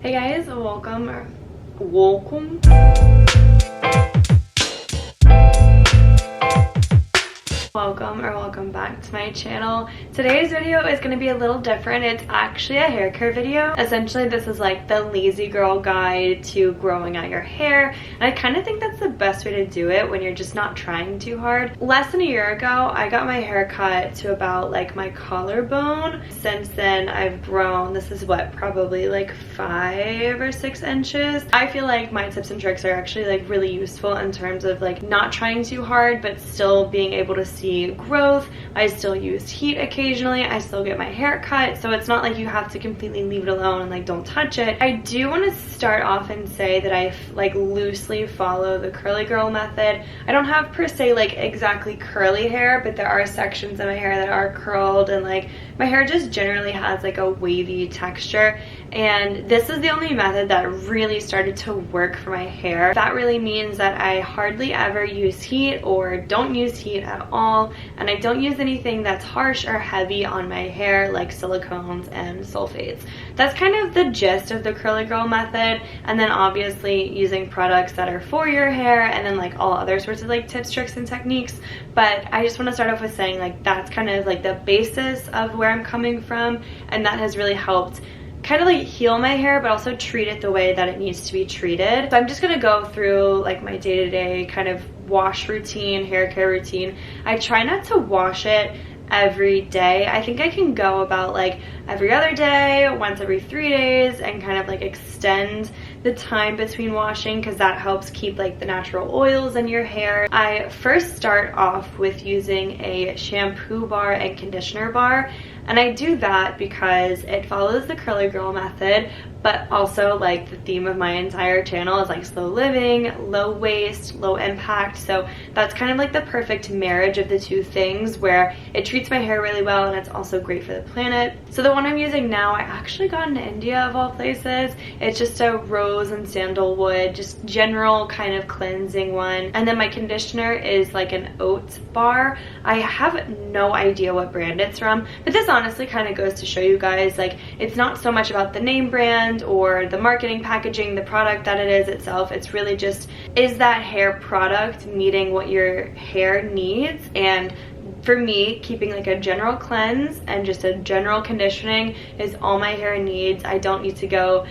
Hey guys, welcome back to my channel. Today's video is going to be a little different. It's actually a hair care video. Essentially, this is like the lazy girl guide to growing out your hair, and I kind of think that's the best way to do it when you're just not trying too hard. Less than a year ago, I got my hair cut to about like my collarbone. Since then, I've grown. This is what, probably like 5 or 6 inches. I feel like my tips and tricks are actually like really useful in terms of like not trying too hard but still being able to see growth. I still use heat occasionally. I still get my hair cut, so it's not like you have to completely leave it alone and like don't touch it. I do want to start off and say that I like loosely follow the curly girl method. I don't have per se like exactly curly hair, but there are sections of my hair that are curled, and like my hair just generally has like a wavy texture, and this is the only method that really started to work for my hair. That really means that I hardly ever use heat or don't use heat at all, and I don't use anything that's harsh or heavy on my hair like silicones and sulfates. That's kind of the gist of the curly girl method, and then obviously using products that are for your hair, and then like all other sorts of like tips, tricks, and techniques. But I just want to start off with saying like that's kind of like the basis of where I'm coming from, and that has really helped kind of like heal my hair but also treat it the way that it needs to be treated. So I'm just gonna go through like my day-to-day kind of wash routine, hair care routine. I try not to wash it every day. I think I can go about like every other day, once every 3 days, and kind of like extend the time between washing, because that helps keep like the natural oils in your hair. I first start off with using a shampoo bar and conditioner bar, and I do that because it follows the curly girl method, but also like the theme of my entire channel is like slow living, low waste, low impact. So that's kind of like the perfect marriage of the two things, where it treats my hair really well and it's also great for the planet. So the one I'm using now, I actually got in India of all places. It's just a rose and sandalwood, just general kind of cleansing one. And then my conditioner is like an oats bar. I have no idea what brand it's from, but this honestly kind of goes to show you guys like it's not so much about the name brand or the marketing packaging, the product that it is itself. It's really just, is that hair product meeting what your hair needs? And for me, keeping like a general cleanse and just a general conditioning is all my hair needs. I don't need to go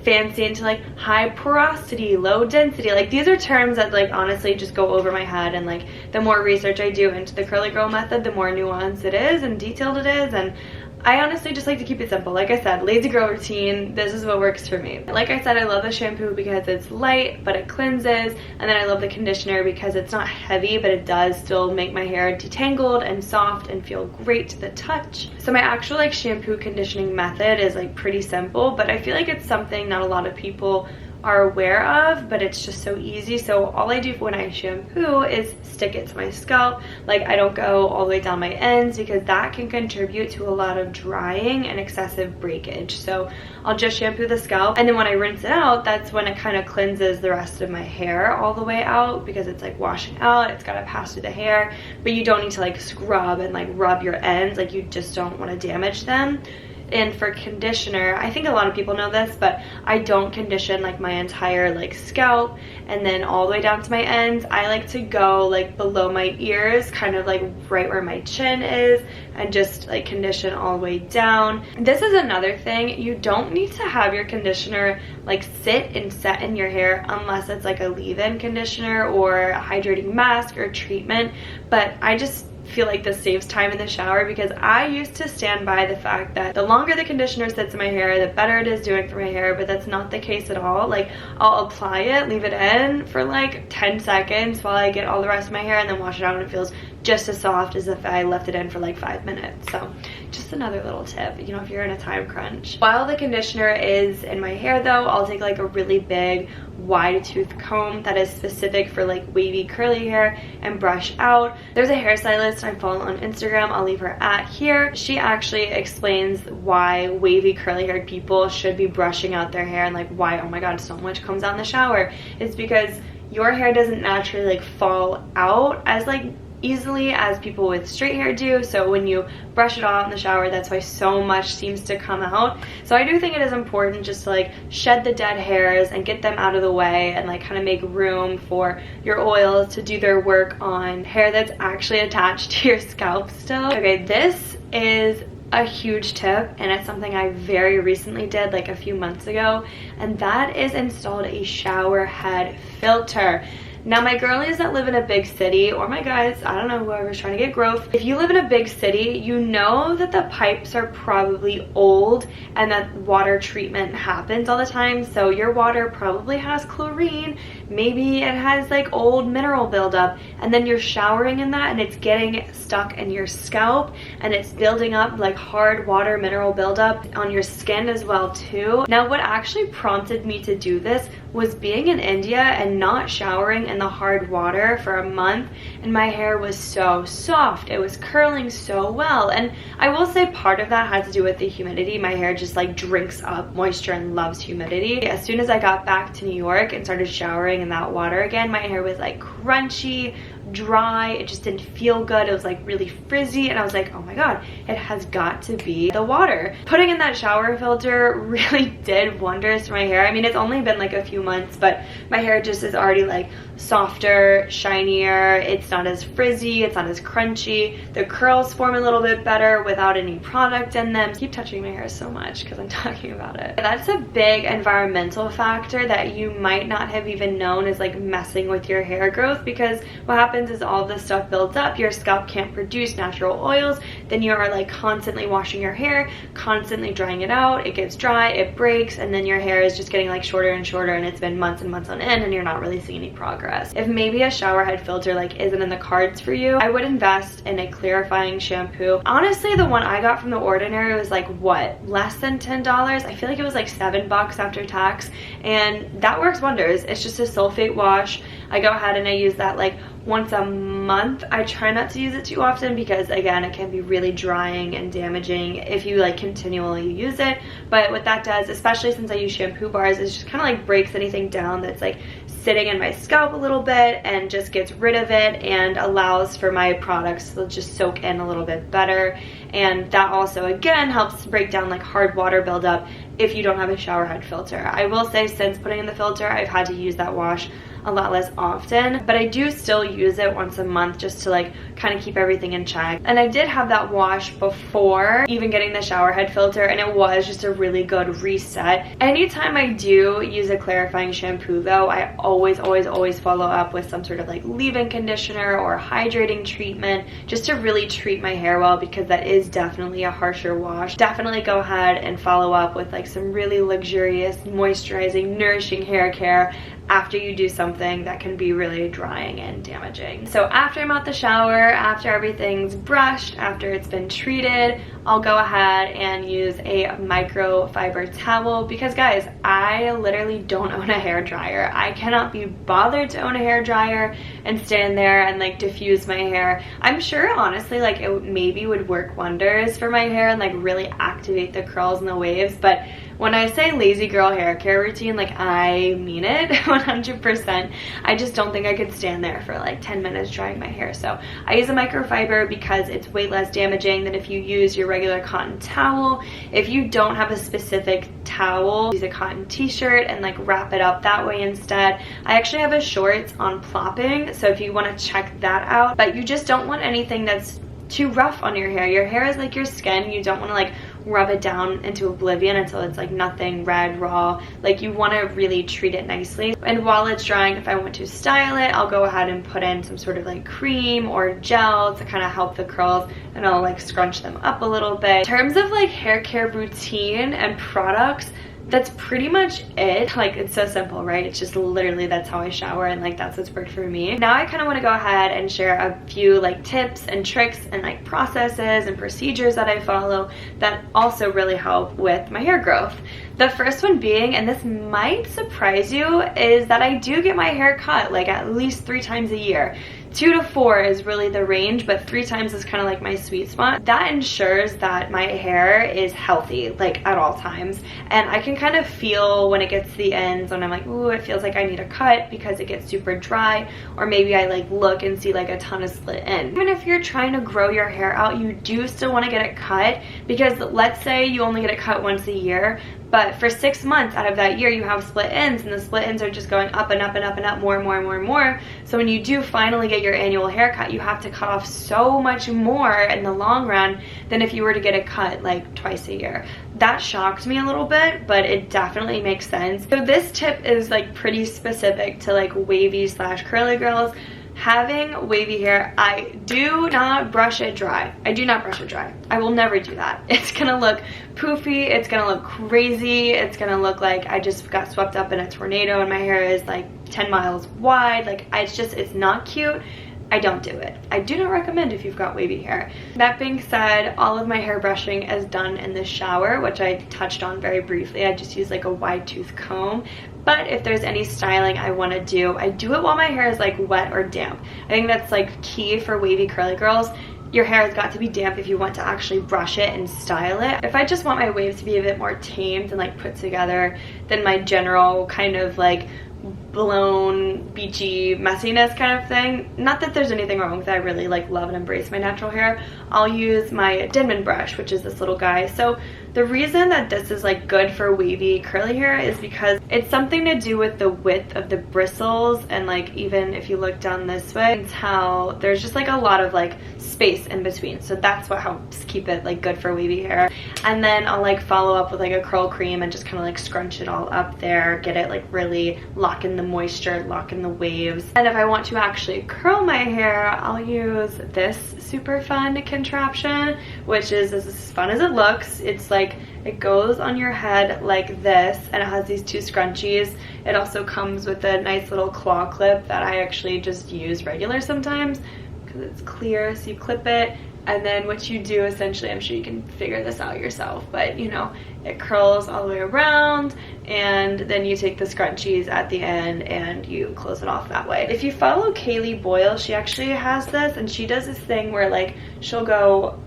fancy into like high porosity, low density. Like these are terms that like honestly just go over my head, and like the more research I do into the curly girl method, the more nuanced it is and detailed it is. And I honestly just like to keep it simple. Like I said, lazy girl routine, this is what works for me. Like I said, I love the shampoo because it's light but it cleanses, and then I love the conditioner because it's not heavy but it does still make my hair detangled and soft and feel great to the touch. So my actual like shampoo conditioning method is like pretty simple, but I feel like it's something not a lot of people are aware of, but it's just so easy. So all I do when I shampoo is stick it to my scalp. Like I don't go all the way down my ends because that can contribute to a lot of drying and excessive breakage. So I'll just shampoo the scalp, and then when I rinse it out, that's when it kind of cleanses the rest of my hair all the way out, because it's like washing out, it's got to pass through the hair, but you don't need to like scrub and like rub your ends. Like you just don't want to damage them. And for conditioner, I think a lot of people know this, but I don't condition like my entire like scalp and then all the way down to my ends. I like to go like below my ears, kind of like right where my chin is, and just like condition all the way down. This is another thing, you don't need to have your conditioner like sit and set in your hair unless it's like a leave-in conditioner or a hydrating mask or treatment. But I just feel like this saves time in the shower, because I used to stand by the fact that the longer the conditioner sits in my hair, the better it is doing for my hair, but that's not the case at all. Like I'll apply it, leave it in for like 10 seconds while I get all the rest of my hair, and then wash it out, and it feels just as soft as if I left it in for like 5 minutes. So just another little tip, you know, if you're in a time crunch. While the conditioner is in my hair though, I'll take like a really big wide tooth comb that is specific for like wavy curly hair and brush out. There's a hairstylist I follow on Instagram, I'll leave her at here. She actually explains why wavy curly haired people should be brushing out their hair, and like why, oh my god, so much comes out in the shower. It's because your hair doesn't naturally like fall out as like easily as people with straight hair do. So when you brush it off in the shower, that's why so much seems to come out. So I do think it is important just to like shed the dead hairs and get them out of the way and like kind of make room for your oils to do their work on hair that's actually attached to your scalp still. Okay, this is a huge tip, and it's something I very recently did like a few months ago, and that is installed a shower head filter. Now, my girlies that live in a big city, or my guys, I don't know, whoever's trying to get growth, if you live in a big city, you know that the pipes are probably old and that water treatment happens all the time. So your water probably has chlorine, maybe it has like old mineral buildup, and then you're showering in that and it's getting stuck in your scalp and it's building up like hard water mineral buildup on your skin as well too. Now, what actually prompted me to do this was being in India and not showering in the hard water for a month, and my hair was so soft. It was curling so well, and I will say part of that had to do with the humidity. My hair just like drinks up moisture and loves humidity. As soon as I got back to New York and started showering in that water again, my hair was like crunchy, dry, it just didn't feel good. It was like really frizzy, and I was like, oh my god, it has got to be the water. Putting in that shower filter really did wonders for my hair. I mean, it's only been like a few months, but my hair just is already like softer, shinier, it's not as frizzy, it's not as crunchy, the curls form a little bit better without any product in them. I keep touching my hair so much because I'm talking about it. That's a big environmental factor that you might not have even known is like messing with your hair growth, because what happens is all this stuff builds up, your scalp can't produce natural oils, then you are like constantly washing your hair, constantly drying it out, it gets dry, it breaks, and then your hair is just getting like shorter and shorter, and it's been months and months on end and you're not really seeing any progress. If maybe a shower head filter like isn't in the cards for you, I would invest in a clarifying shampoo. Honestly, the one I got from The Ordinary was like, what, less than $10? I feel like it was like $7 after tax, and that works wonders. It's just a sulfate wash. I go ahead and I use that like once a month. I try not to use it too often because again, it can be really drying and damaging if you like continually use it. But what that does, especially since I use shampoo bars, is just kind of like breaks anything down that's like sitting in my scalp a little bit and just gets rid of it and allows for my products to just soak in a little bit better. And that also again helps break down like hard water buildup if you don't have a shower head filter. I will say since putting in the filter, I've had to use that wash a lot less often, but I do still use it once a month just to like kind of keep everything in check. And I did have that wash before even getting the shower head filter, and it was just a really good reset. Anytime I do use a clarifying shampoo though, I always follow up with some sort of like leave-in conditioner or hydrating treatment just to really treat my hair well, because that is definitely a harsher wash. Definitely go ahead and follow up with like some really luxurious, moisturizing, nourishing hair care after you do something that can be really drying and damaging. So after I'm out the shower, after everything's brushed, after it's been treated, I'll go ahead and use a microfiber towel, because guys, I literally don't own a hair dryer. I cannot be bothered to own a hair dryer and stand there and like diffuse my hair. I'm sure honestly like it maybe would work wonders for my hair and like really activate the curls and the waves, but when I say lazy girl hair care routine, like I mean it 100%. I just don't think I could stand there for like 10 minutes drying my hair. So I use a microfiber because it's way less damaging than if you use your regular cotton towel. If you don't have a specific towel, use a cotton t-shirt and like wrap it up that way instead. I actually have a shorts on plopping, so if you want to check that out, but you just don't want anything that's too rough on your hair. Your hair is like your skin. You don't want to like rub it down into oblivion until it's like nothing, red, raw. Like you want to really treat it nicely. And while it's drying, if I want to style it, I'll go ahead and put in some sort of like cream or gel to kind of help the curls, and I'll like scrunch them up a little bit. In terms of like hair care routine and products, that's pretty much it. Like it's so simple, right? It's just literally that's how I shower, and like that's what's worked for me. Now I kind of want to go ahead and share a few like tips and tricks and like processes and procedures that I follow that also really help with my hair growth. The first one being, and this might surprise you, is that I do get my hair cut like at least 3 times a year. 2 to 4 is really the range, but 3 times is kind of like my sweet spot. That ensures that my hair is healthy, like at all times. And I can kind of feel when it gets to the ends when I'm like, ooh, it feels like I need a cut because it gets super dry, or maybe I like look and see like a ton of split ends. Even if you're trying to grow your hair out, you do still want to get it cut, because let's say you only get it cut once a year, but for 6 months out of that year you have split ends, and the split ends are just going up and up and up and up, more and more and more and more. So when you do finally get your annual haircut, you have to cut off so much more in the long run than if you were to get it cut like twice a year. That shocked me a little bit, but it definitely makes sense. So this tip is like pretty specific to like wavy / curly girls. Having wavy hair, I do not brush it dry. I do not brush it dry. I will never do that. It's gonna look poofy, it's gonna look crazy, it's gonna look like I just got swept up in a tornado and my hair is like 10 miles wide. Like, it's not cute. I don't do it. I do not recommend if you've got wavy hair. That being said, all of my hair brushing is done in the shower, which I touched on very briefly. I just use like a wide tooth comb. But if there's any styling I want to do, I do it while my hair is like wet or damp. I think that's like key for wavy curly girls. Your hair has got to be damp if you want to actually brush it and style it. If I just want my waves to be a bit more tamed and like put together than my general kind of like blown beachy messiness kind of thing, not that there's anything wrong with it, I really like love and embrace my natural hair, I'll use my Denman brush, which is this little guy. So the reason that this is like good for wavy curly hair is because it's something to do with the width of the bristles, and like even if you look down this way, it's how there's just like a lot of like space in between, so that's what helps keep it like good for wavy hair. And then I'll like follow up with like a curl cream and just kind of like scrunch it all up there, get it like really lock in the moisture, lock in the waves. And if I want to actually curl my hair, I'll use this super fun contraption, which is as fun as it looks. It's like it goes on your head like this, and it has these 2 scrunchies. It also comes with a nice little claw clip that I actually just use regular sometimes because it's clear. So you clip it, and then what you do essentially, I'm sure you can figure this out yourself, but you know, it curls all the way around, and then you take the scrunchies at the end and you close it off that way. If you follow Kaylee Boyle, she actually has this, and she does this thing where like she'll go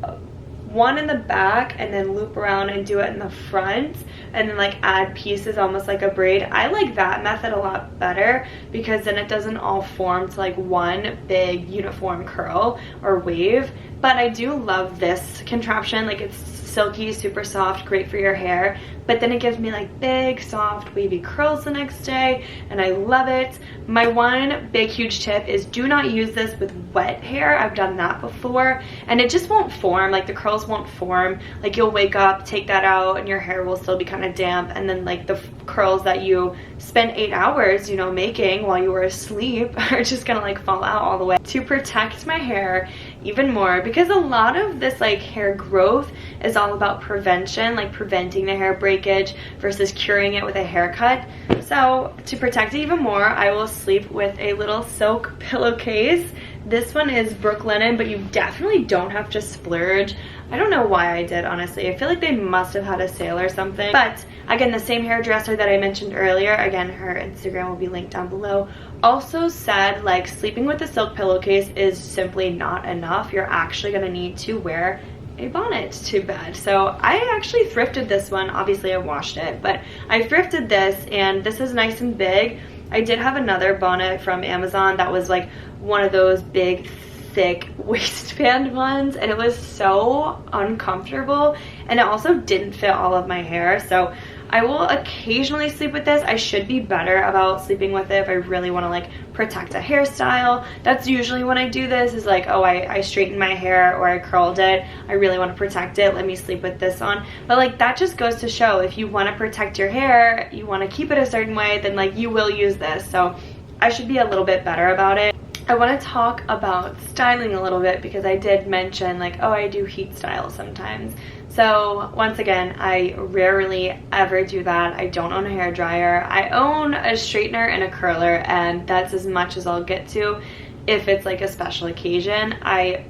one in the back and then loop around and do it in the front, and then like add pieces almost like a braid. I like that method a lot better because then it doesn't all form to like one big uniform curl or wave. But I do love this contraption. Like, it's silky, super soft, great for your hair, but then it gives me like big soft wavy curls the next day, and I love it. My one big huge tip is do not use this with wet hair. I've done that before and it just won't form, like the curls won't form. Like, you'll wake up, take that out, and your hair will still be kind of damp, and then like the curls that you spent 8 hours, you know, making while you were asleep are just gonna like fall out all the way. To protect my hair even more, because a lot of this like hair growth is all about prevention, like preventing the hair breakage versus curing it with a haircut. So to protect it even more, I will sleep with a little silk pillowcase. This one is Brooklinen, but you definitely don't have to splurge. I don't know why I did, honestly. I feel like they must have had a sale or something. But again, the same hairdresser that I mentioned earlier, again, her Instagram will be linked down below, also said like sleeping with a silk pillowcase is simply not enough. You're actually gonna need to wear a bonnet to bed. So I actually thrifted this one. Obviously I washed it, but I thrifted this, and this is nice and big. I did have another bonnet from Amazon that was like one of those big thick waistband ones, and it was so uncomfortable, and it also didn't fit all of my hair. So I will occasionally sleep with this. I should be better about sleeping with it if I really want to like protect a hairstyle. That's usually when I do this, is like, oh, I straightened my hair or I curled it, I really want to protect it, let me sleep with this on. But like, that just goes to show, if you want to protect your hair, you want to keep it a certain way, then like you will use this. So I should be a little bit better about it. I want to talk about styling a little bit, because I did mention like, oh, I do heat style sometimes. So once again, I rarely ever do that. I don't own a hair dryer. I own a straightener and a curler, and that's as much as I'll get to. If it's like a special occasion,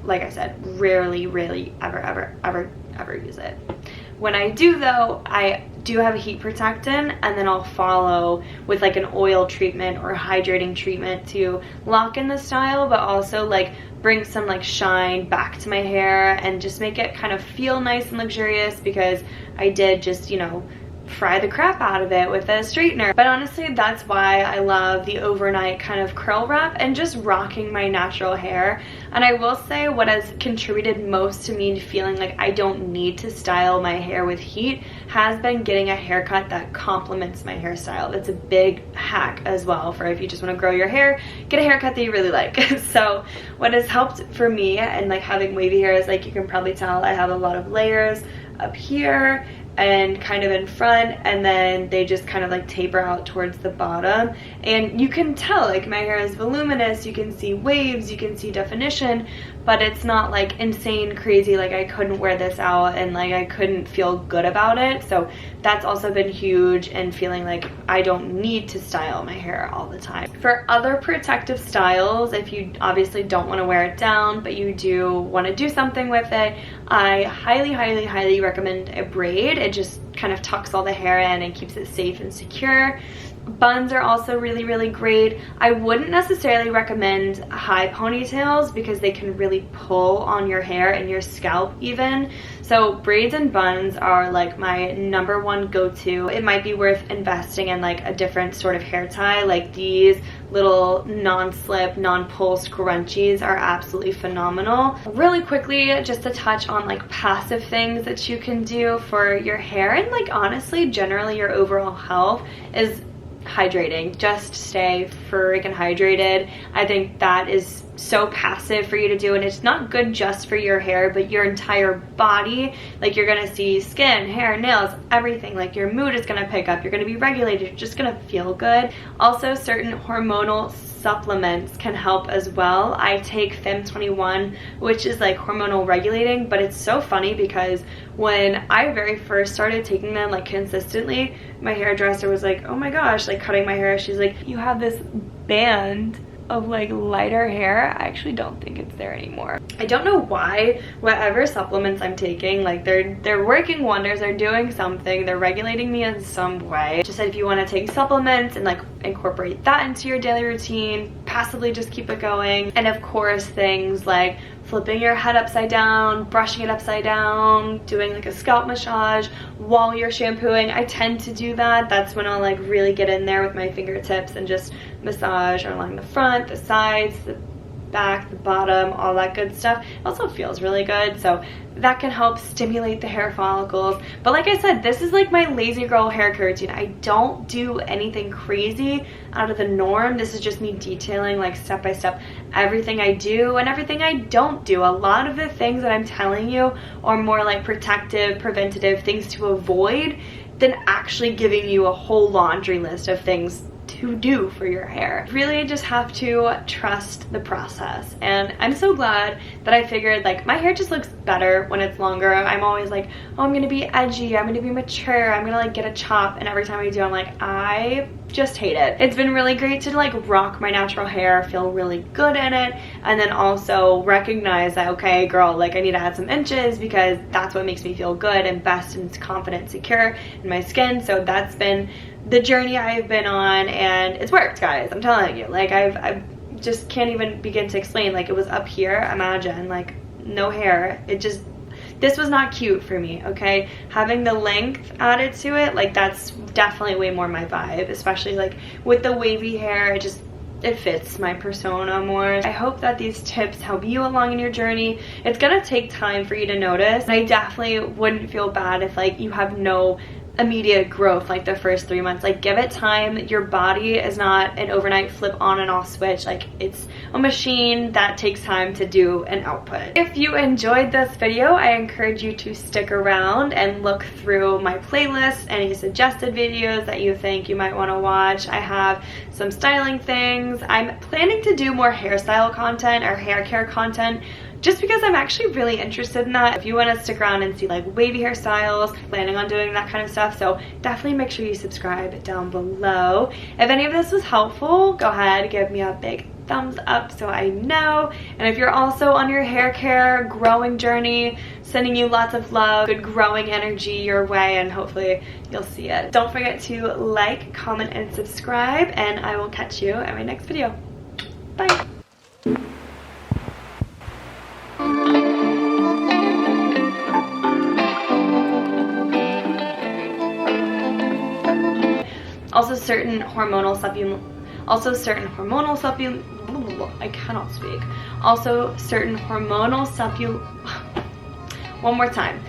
like I said, rarely ever use it. When I do though, I do have a heat protectant, and then I'll follow with like an oil treatment or a hydrating treatment to lock in the style, but also like bring some like shine back to my hair and just make it kind of feel nice and luxurious, because I did just, you know, fry the crap out of it with a straightener. But honestly, that's why I love the overnight kind of curl wrap and just rocking my natural hair. And I will say what has contributed most to me feeling like I don't need to style my hair with heat has been getting a haircut that complements my hairstyle. That's a big hack as well for if you just want to grow your hair, get a haircut that you really like. So what has helped for me and like having wavy hair is, like you can probably tell, I have a lot of layers up here and kind of in front, and then they just kind of like taper out towards the bottom, and you can tell like my hair is voluminous, you can see waves, you can see definition, but it's not like insane crazy like I couldn't wear this out and like I couldn't feel good about it. So that's also been huge, and feeling like I don't need to style my hair all the time. For other protective styles, if you obviously don't want to wear it down but you do want to do something with it, I highly recommend a braid. It just kind of tucks all the hair in and keeps it safe and secure. Buns are also really great. I wouldn't necessarily recommend high ponytails because they can really pull on your hair and your scalp even. So braids and buns are like my #1 go-to. It might be worth investing in like a different sort of hair tie. Like these little non-slip, non-pull scrunchies are absolutely phenomenal. Really quickly, just to touch on like passive things that you can do for your hair and like honestly generally your overall health is hydrating. Just stay freaking hydrated. I think that is so passive for you to do, and it's not good just for your hair but your entire body. Like you're gonna see skin, hair, nails, everything. Like your mood is gonna pick up, you're gonna be regulated, you're just gonna feel good. Also, certain hormonal supplements can help as well. I take FEM21, which is like hormonal regulating, but it's so funny because when I very first started taking them like consistently, my hairdresser was like, oh my gosh, like cutting my hair, she's like, you have this band of like lighter hair. I actually don't think it's there anymore. I don't know why whatever supplements I'm taking, like they're working wonders, they're doing something, they're regulating me in some way. Just said if you want to take supplements and like incorporate that into your daily routine, passively just keep it going. And of course things like flipping your head upside down, brushing it upside down, doing like a scalp massage while you're shampooing. I tend to do that. That's when I'll like really get in there with my fingertips and just massage along the front, the sides, the back, the bottom, all that good stuff. It also feels really good, so that can help stimulate the hair follicles. But like I said, this is like my lazy girl hair care routine. I don't do anything crazy out of the norm. This is just me detailing like step by step everything I do and everything I don't do. A lot of the things that I'm telling you are more like protective, preventative things to avoid than actually giving you a whole laundry list of things to do for your hair. Really just have to trust the process, and I'm so glad that I figured like my hair just looks better when it's longer. I'm always like, oh, I'm gonna be edgy, I'm gonna be mature, I'm gonna like get a chop, and every time I do I'm like, I just hate it. It's been really great to like rock my natural hair, feel really good in it, and then also recognize that, okay girl, like I need to add some inches because that's what makes me feel good and best and confident, secure in my skin. So that's been the journey I've been on, and it's worked, guys. I'm telling you, like I just can't even begin to explain. Like it was up here, imagine like no hair. It just, this was not cute for me, okay? Having the length added to it, like that's definitely way more my vibe, especially like with the wavy hair. It fits my persona more. I hope that these tips help you along in your journey. It's gonna take time for you to notice, and I definitely wouldn't feel bad if like you have no immediate growth like the first 3 months. Like give it time. Your body is not an overnight flip on and off switch. Like it's a machine that takes time to do an output. If you enjoyed this video, I encourage you to stick around and look through my playlist, any suggested videos that you think you might want to watch. I have some styling things. I'm planning to do more hairstyle content or hair care content, just because I'm actually really interested in that. If you want to stick around and see like wavy hairstyles, planning on doing that kind of stuff, so definitely make sure you subscribe down below. If any of this was helpful, go ahead, give me a big thumbs up so I know. And if you're also on your hair care growing journey, sending you lots of love, good growing energy your way, and hopefully you'll see it. Don't forget to like, comment, and subscribe, and I will catch you in my next video. Bye. Also certain hormonal supplements, I cannot speak. Also certain hormonal one more time.